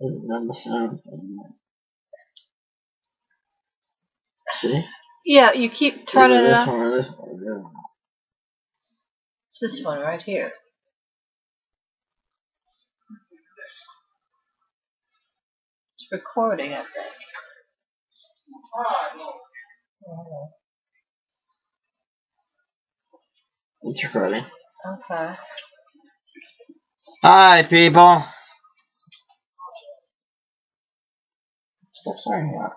Isn't done the sound thing yet. See? Yeah, you keep turning it this on. one or this one. Yeah. It's this one right here. It's recording, I think. It's recording. Okay. Hi, people. Stop saying that.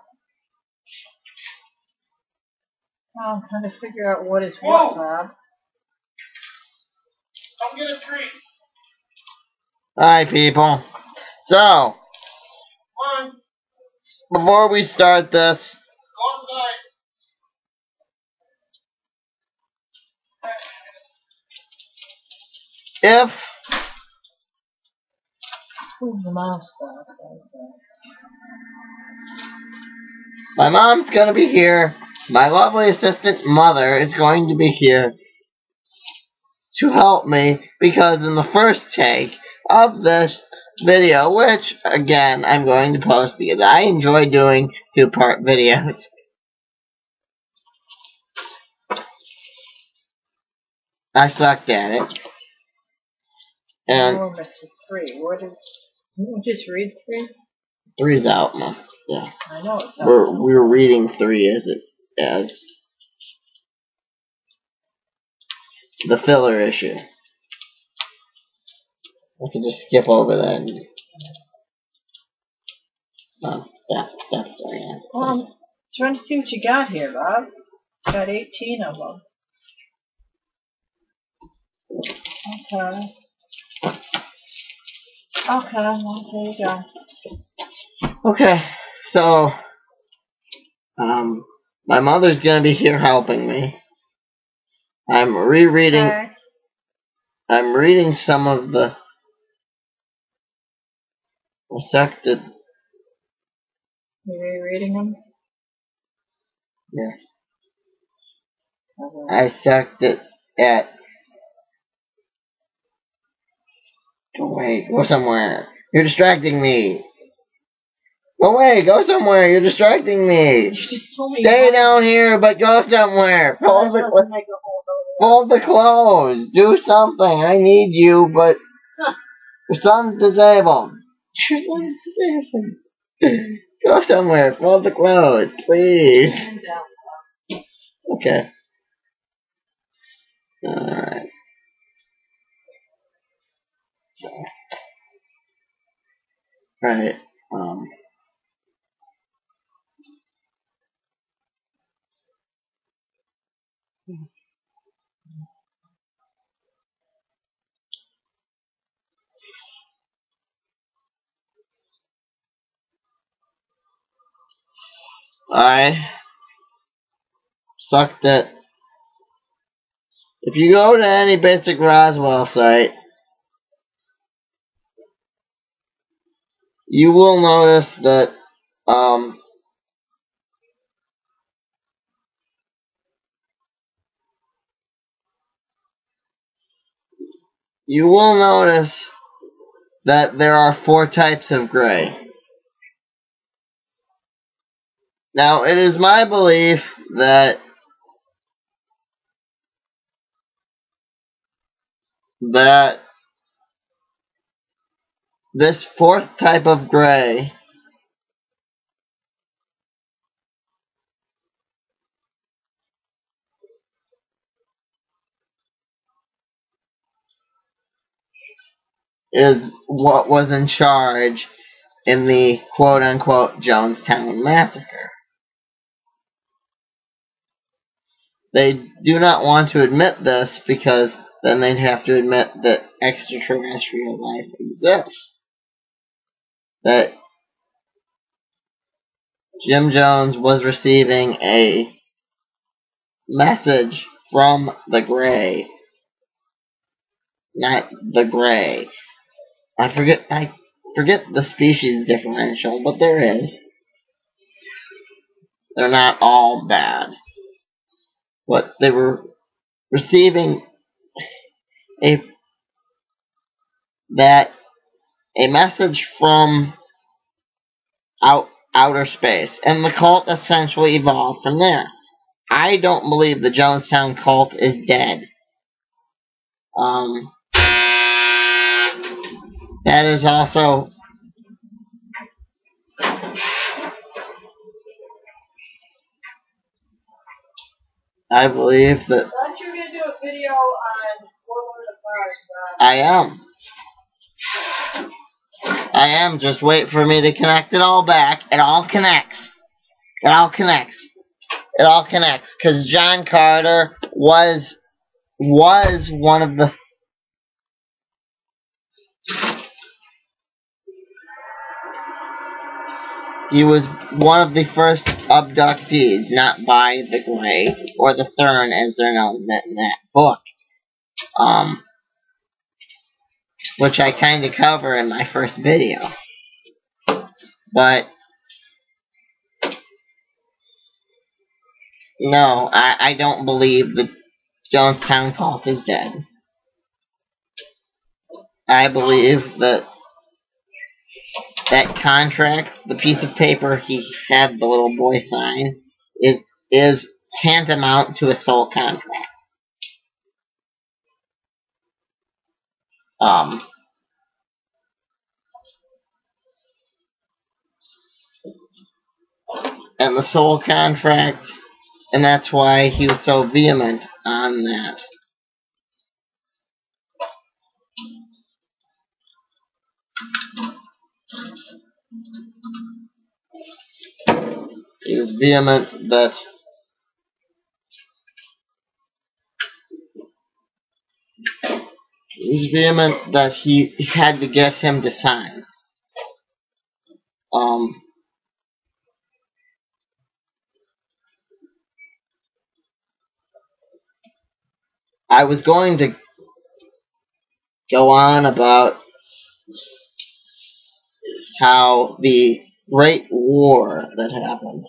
Now I'm trying to figure out what is what, Bob. Come get a treat. Hi, people. So, Come on. before we start this, Go outside. if Ooh, the mouse Bob. my mom's gonna be here, my lovely assistant mother is going to be here to help me, because in the first take of this video, which again I'm going to post because I enjoy doing two-part videos, I sucked at it. And we're missing 3. Where didn't you just read 3? 3's out, Mom. Yeah. I know it's out. We're reading 3 as the filler issue. I can just skip over that. And, that's sorry. I'm trying to see what you got here, Bob. Got 18 of them. Okay. Okay, well, there you go. Okay, so my mother's gonna be here helping me. I'm rereading. Okay. I'm reading some of the affected. You rereading them? Yeah. Okay. I sucked it at. Go away. Go somewhere. You're distracting me. Go away. Go somewhere. You're distracting me. You just told me. Stay down here, but go somewhere. Fold the clothes. Do something. I need you, but your son's disabled. Your son's disabled. Go somewhere. Fold the clothes, please. Okay. Alright. So. Right. I sucked it. If you go to any basic Roswell site, you will notice that there are 4 types of gray. Now, it is my belief that this 4th type of gray is what was in charge in the quote-unquote Jonestown Massacre. They do not want to admit this because then they'd have to admit that extraterrestrial life exists. That Jim Jones was receiving a message from the Gray. Not the Gray. I forget the species differential, but there is. They're not all bad. But they were receiving a message from outer space, and the cult essentially evolved from there. I don't believe the Jonestown cult is dead. That is also... I believe that... Thought you were going to do a video on Warlord of Mars, I am. Just wait for me to connect it all back. It all connects. It all connects. It all connects. Because John Carter was one of the... He was one of the first abductees, not by the Grey, or the Thurn as they're known in that book. Which I kind of cover in my first video. But, no, I don't believe the Jonestown cult is dead. I believe that contract, the piece of paper he had the little boy sign, is tantamount to a soul contract. And the soul contract, and that's why he was so vehement on that. He was vehement that he had to get him to sign. I was going to go on about how the Great War that happened,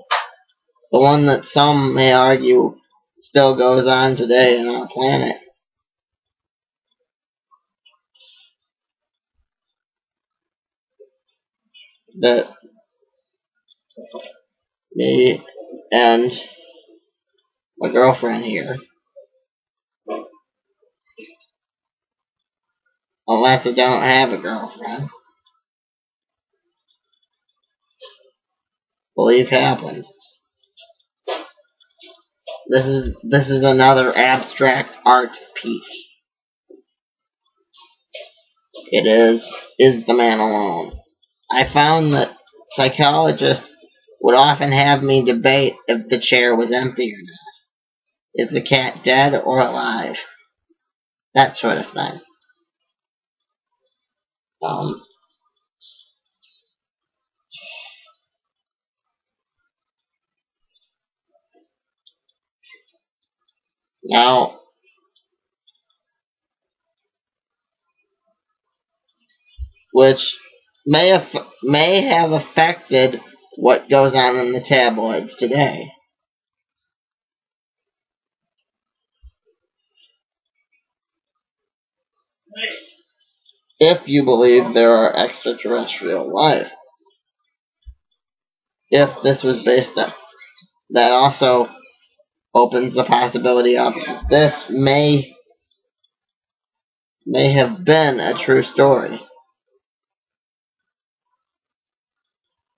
the one that some may argue still goes on today on our planet, that me and my girlfriend here, unless I don't have a girlfriend, believe happened. This is another abstract art piece. It is the man alone. I found that psychologists would often have me debate if the chair was empty or not. Is the cat dead or alive? That sort of thing. Now, which may have affected what goes on in the tabloids today. If you believe there are extraterrestrial life. If this was based on... That also opens the possibility of this may have been a true story.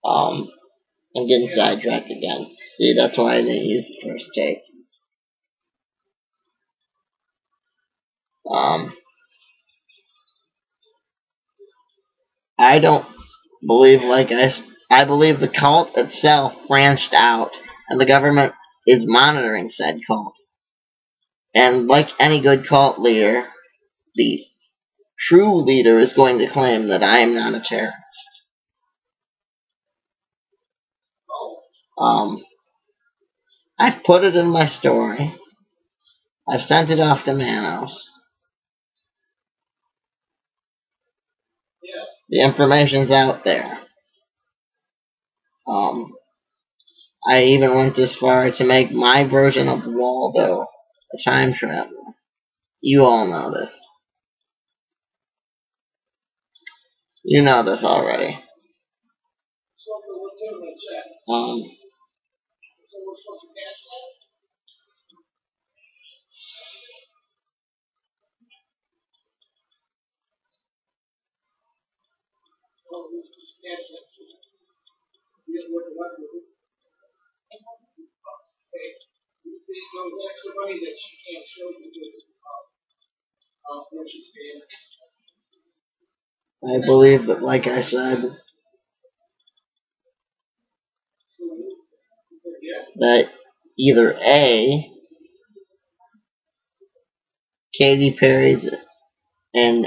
I'm getting sidetracked again. See, that's why I didn't use the first take. I don't believe I believe the cult itself branched out, and the government is monitoring said cult. And like any good cult leader, the true leader is going to claim that I am not a terrorist. I've put it in my story. I've sent it off to Manos. The information's out there. I even went this far to make my version of Waldo a time traveler. You all know this. You know this already. I believe that, like I said, that either A, Katy Perry's and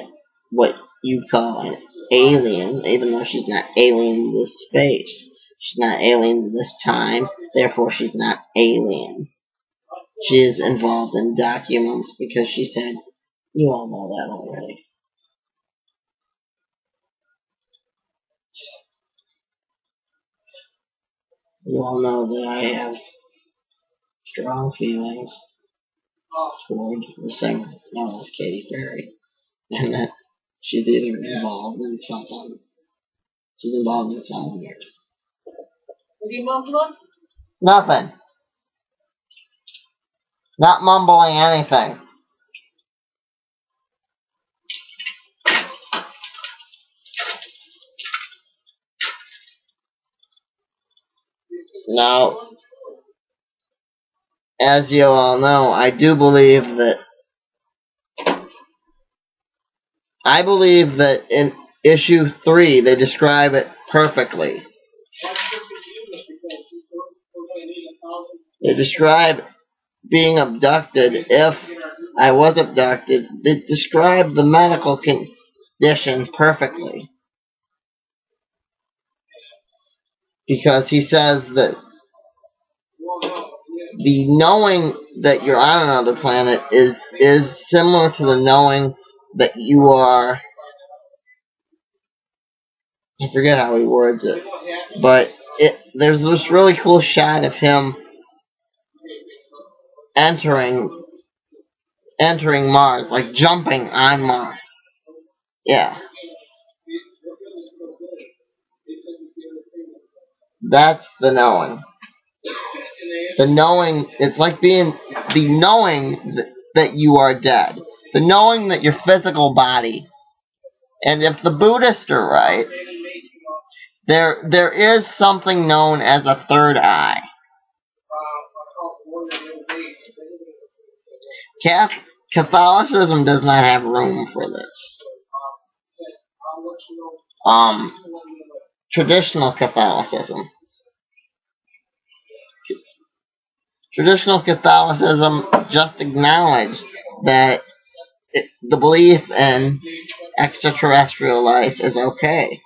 what you call an alien, even though she's not alien to this space. She's not alien to this time, therefore she's not alien. She is involved in documents because she said, you all know that already. You all know that I have strong feelings toward the singer known as Katy Perry, and that she's either involved in something. She's involved in something weird. What are you mumbling? Nothing. Not mumbling anything. Now, as you all know, I believe that in issue 3 they describe it perfectly. They describe being abducted, if I was abducted. They describe the medical condition perfectly. Because he says that the knowing that you're on another planet is similar to the knowing that you are, I forget how he words it, but there's this really cool shot of him entering Mars, like jumping on Mars. Yeah. That's the knowing. The knowing, it's like being, the knowing that you are dead. The knowing that your physical body, and if the Buddhists are right, there is something known as a third eye. Catholicism does not have room for this. Traditional Catholicism. Traditional Catholicism just acknowledged that the belief in extraterrestrial life is okay.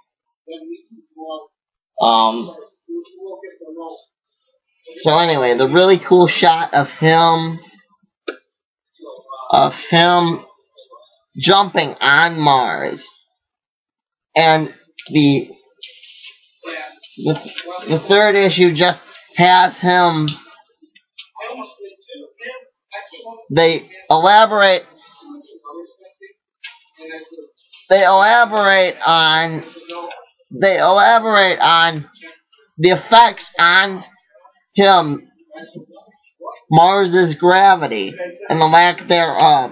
So anyway, the really cool shot of him jumping on Mars, and the third issue just has him. They elaborate on the effects on him, Mars's gravity and the lack thereof.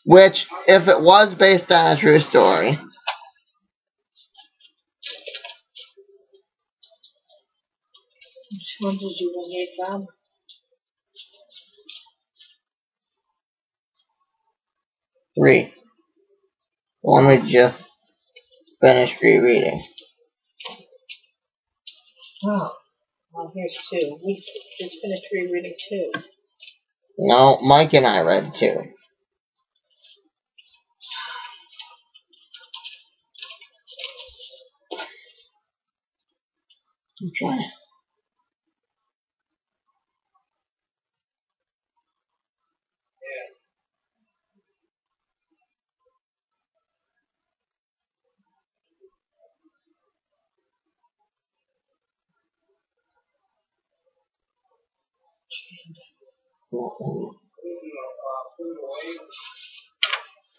Which, if it was based on a true story, which one did you read from? 3. The one we just finished rereading. Oh, well, here's 2. We just finished rereading 2. No, Mike and I read 2. I'm trying.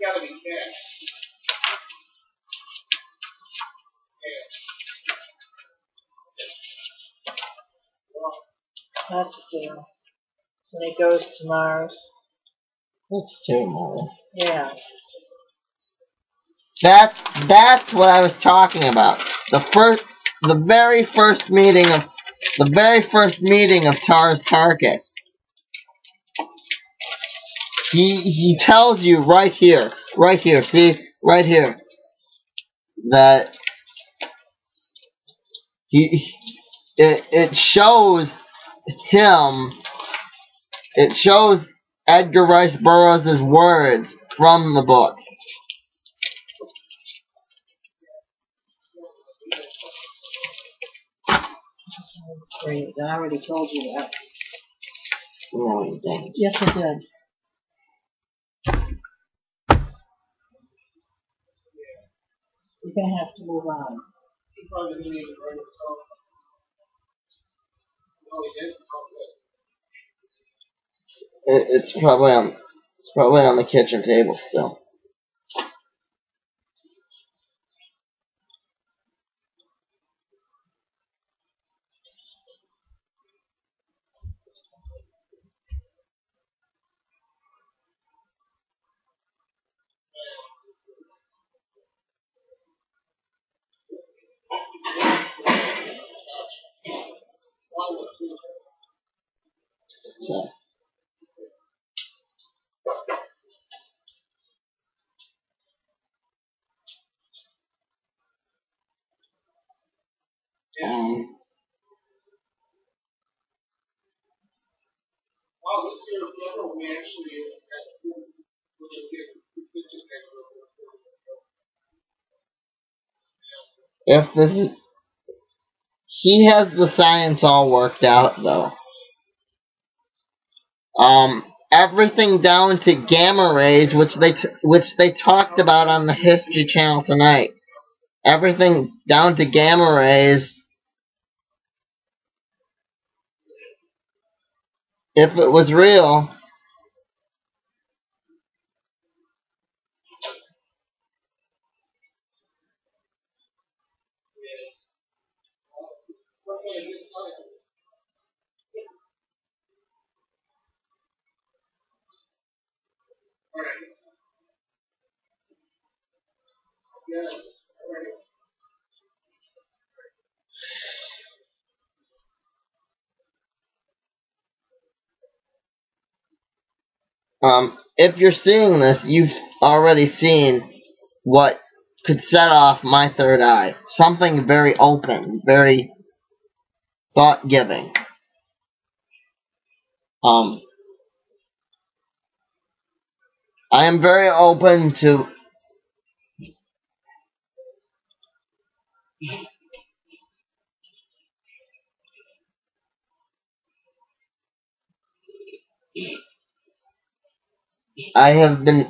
gotta be cash. That's a deal. And he goes to Mars. That's too much. Yeah. That's what I was talking about. The very first meeting of Tars Tarkas. He tells you right here, see, right here, that it shows him, it shows Edgar Rice Burroughs' words from the book. Great. I already told you that. No, you didn't. Yes, I did. You're gonna have to move on. He probably didn't even write it himself. No, he didn't. It's probably on the kitchen table still. So. Wow, this year we actually had If this is, he has the science all worked out though. Everything down to gamma rays, which they talked about on the History Channel tonight. Everything down to gamma rays. If it was real, if you're seeing this, you've already seen what could set off my third eye. Something very open, very thought-giving. I am very open to I have been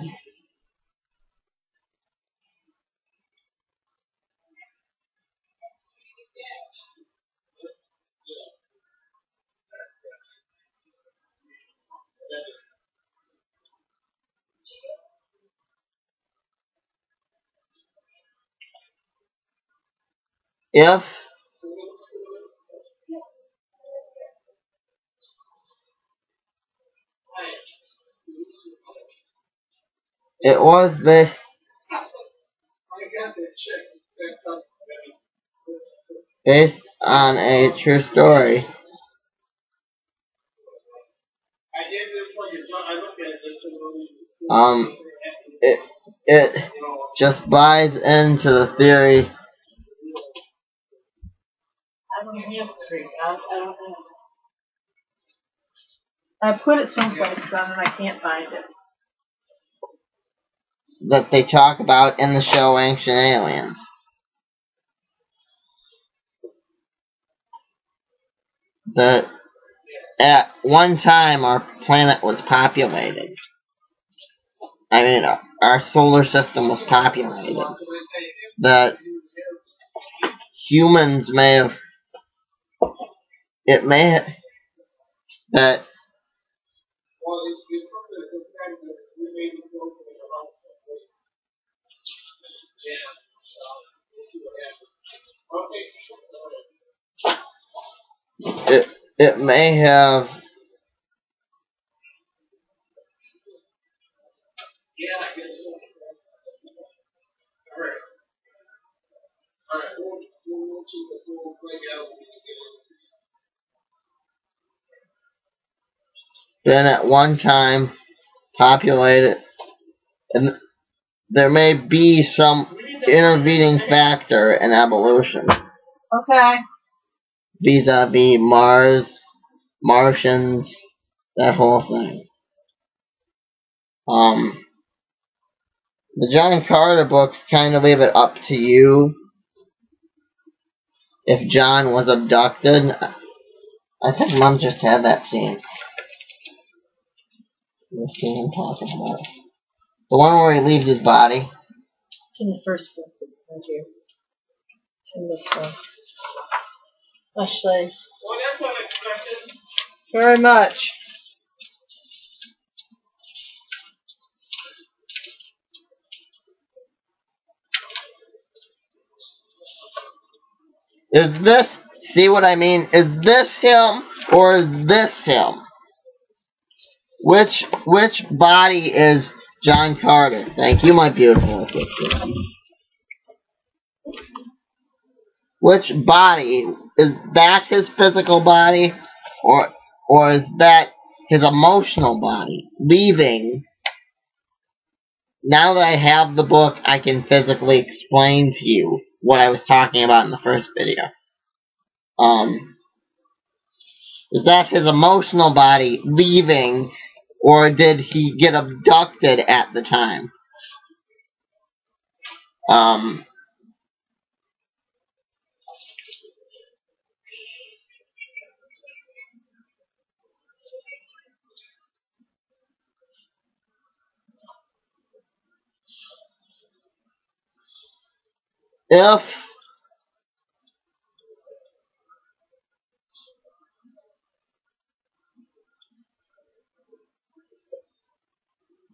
if it was based on a true story. It just buys into the theory. I don't have a tree. I don't know. I put it someplace, son, and I can't find it. That they talk about in the show Ancient Aliens. That at one time our planet was populated. I mean, our solar system was populated. That humans may have, it may have, that it may have. Yeah, I guess so. Alright. Alright, we'll break out when we get Been at one time populated, and there may be some intervening factor in evolution. Okay. Vis-a-vis Mars, Martians, that whole thing. The John Carter books kind of leave it up to you if John was abducted. I think Mom just had that scene. The scene I'm talking about. The one where he leaves his body. It's in the first book, right here. It's in this one. Ashley. Well, that's unexpected. Very much. Is this, see what I mean? Is this him or is this him? Which body is John Carter? Thank you, my beautiful sister. Which body? Is that his physical body? Or is that his emotional body? Leaving. Now that I have the book, I can physically explain to you what I was talking about in the first video. Is that his emotional body leaving, or did he get abducted at the time? If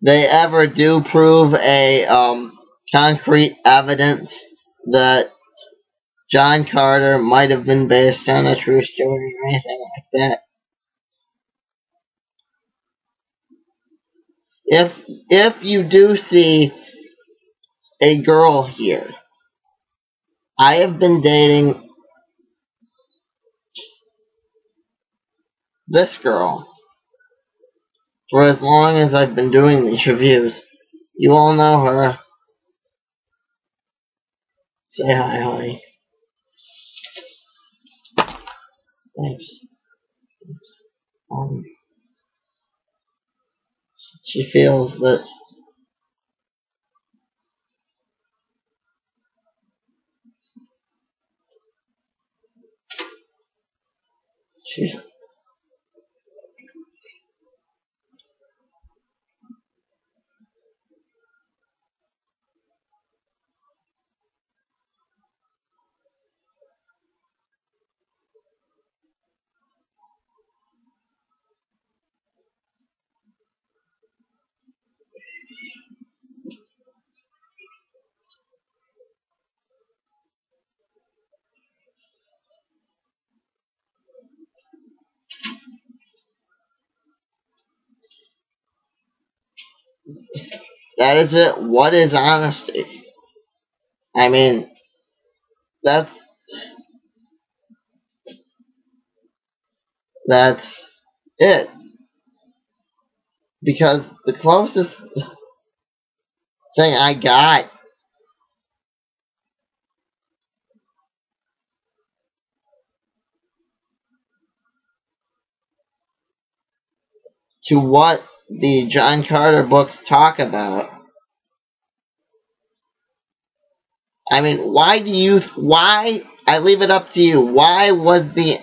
they ever do prove a concrete evidence that John Carter might have been based on a true story or anything like that, if you do see a girl here, I have been dating this girl for as long as I've been doing these reviews. You all know her. Say hi, honey. Thanks. She feels that she's that is it. What is honesty? I mean, that's it. Because the closest thing I got to what the John Carter books talk about. I mean, why, I leave it up to you, why was the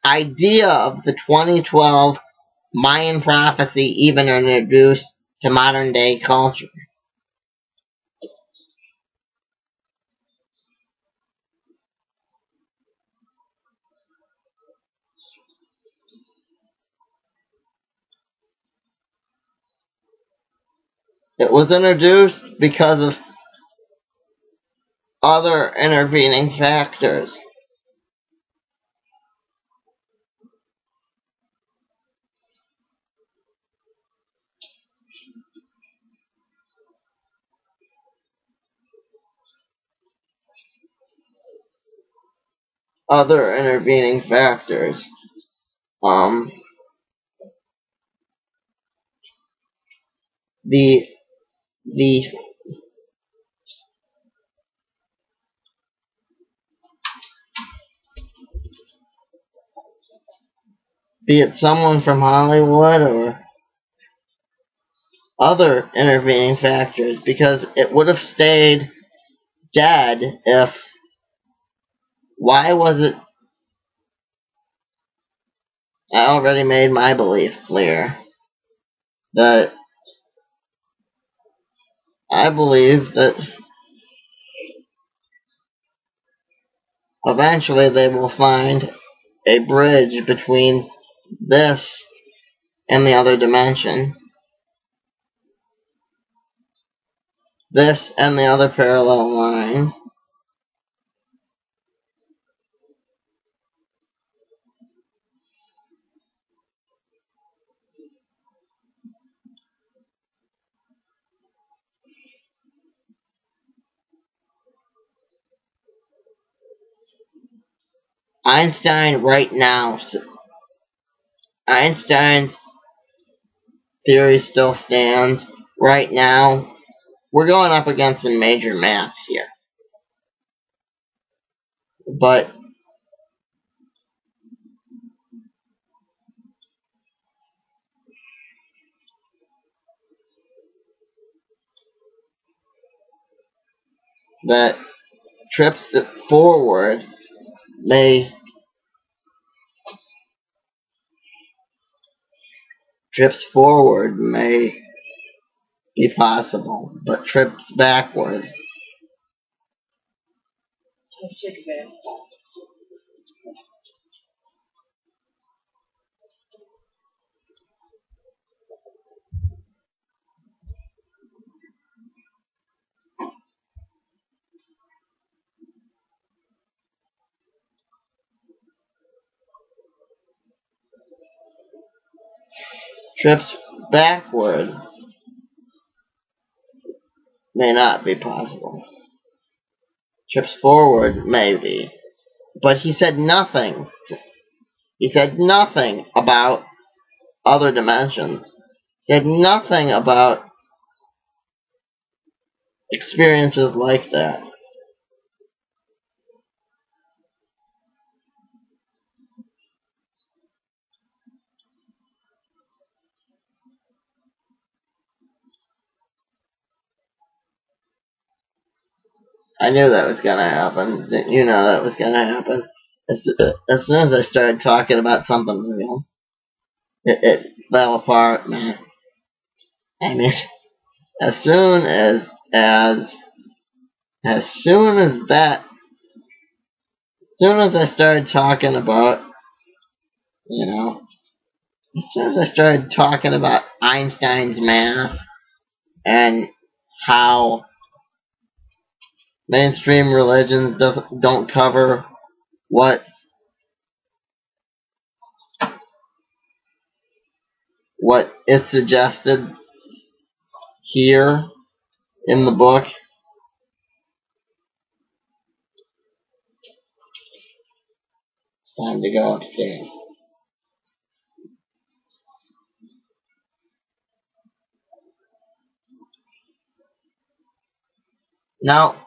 idea of the 2012 Mayan prophecy even introduced to modern day culture? It was introduced because of other intervening factors. other intervening factors. The be it someone from Hollywood or other intervening factors, because it would have stayed dead if. Why was it? I already made my belief clear that I believe that eventually they will find a bridge between this and the other dimension. This and the other parallel line. Einstein's theory still stands. Right now, we're going up against some major math here. But that trips forward may be possible, but trips backward may not be possible. Trips forward may be. But he said nothing. He said nothing about other dimensions. He said nothing about experiences like that. I knew that was gonna happen. Didn't you know that was gonna happen? As soon as I started talking about something real, it fell apart, man. I mean, as soon as I started talking about, as soon as I started talking about Einstein's math and how mainstream religions don't cover what is suggested here in the book, it's time to go upstairs. Now,